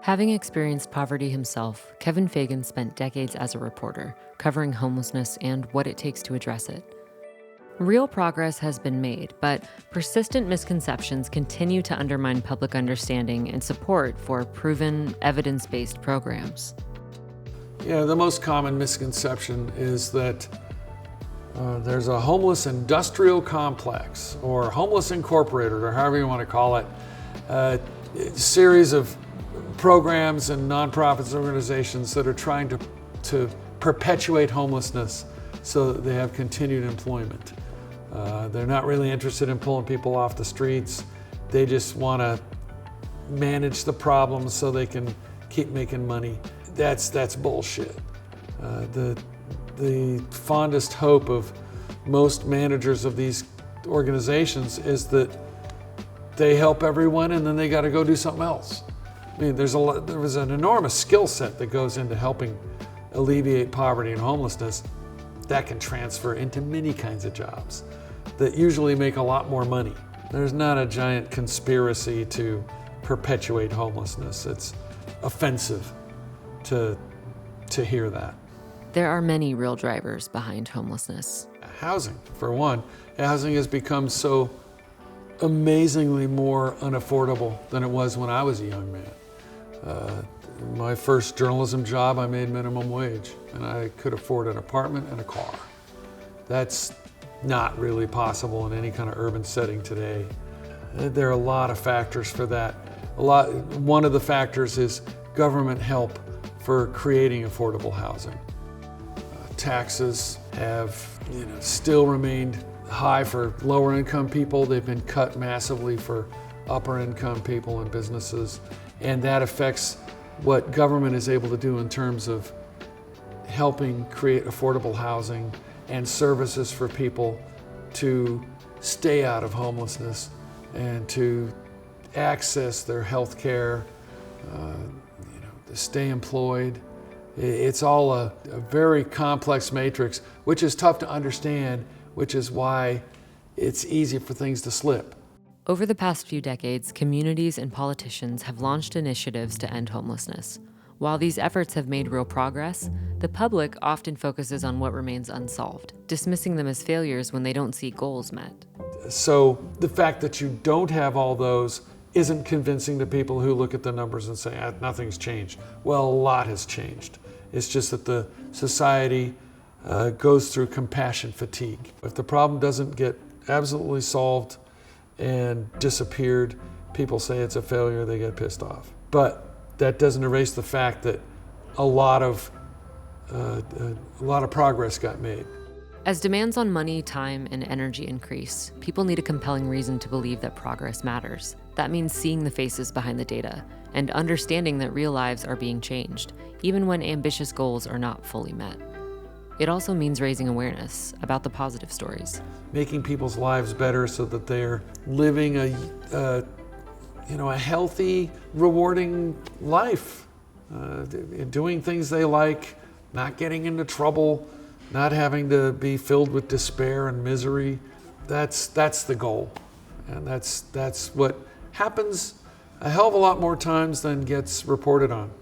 Having experienced poverty himself, Kevin Fagan spent decades as a reporter, covering homelessness and what it takes to address it. Real progress has been made, but persistent misconceptions continue to undermine public understanding and support for proven, evidence-based programs. Yeah, the most common misconception is that there's a homeless industrial complex, or homeless incorporated, or however you want to call it, a series of programs and nonprofits organizations that are trying to perpetuate homelessness so that they have continued employment. They're not really interested in pulling people off the streets. They just want to manage the problems so they can keep making money. That's bullshit. The fondest hope of most managers of these organizations is that they help everyone and then they got to go do something else. I mean, there was an enormous skill set that goes into helping alleviate poverty and homelessness that can transfer into many kinds of jobs that usually make a lot more money. There's not a giant conspiracy to perpetuate homelessness. It's offensive to hear that. There are many real drivers behind homelessness. Housing, for one. Housing has become so amazingly more unaffordable than it was when I was a young man. My first journalism job, I made minimum wage, and I could afford an apartment and a car. That's not really possible in any kind of urban setting today. There are a lot of factors for that. One of the factors is government help for creating affordable housing. Taxes have still remained high for lower income people. They've been cut massively for upper income people and businesses, and that affects what government is able to do in terms of helping create affordable housing and services for people to stay out of homelessness and to access their health care, to stay employed. It's all a very complex matrix, which is tough to understand, which is why it's easy for things to slip. Over the past few decades, communities and politicians have launched initiatives to end homelessness. While these efforts have made real progress, the public often focuses on what remains unsolved, dismissing them as failures when they don't see goals met. So the fact that you don't have all those isn't convincing to people who look at the numbers and say, nothing's changed. Well, a lot has changed. It's just that the society goes through compassion fatigue. If the problem doesn't get absolutely solved and disappeared, people say it's a failure, they get pissed off. But that doesn't erase the fact that a lot of progress got made. As demands on money, time, and energy increase, people need a compelling reason to believe that progress matters. That means seeing the faces behind the data and understanding that real lives are being changed, even when ambitious goals are not fully met. It also means raising awareness about the positive stories. Making people's lives better so that they're living a healthy, rewarding life, doing things they like, not getting into trouble, not having to be filled with despair and misery. That's the goal. And that's what happens a hell of a lot more times than gets reported on.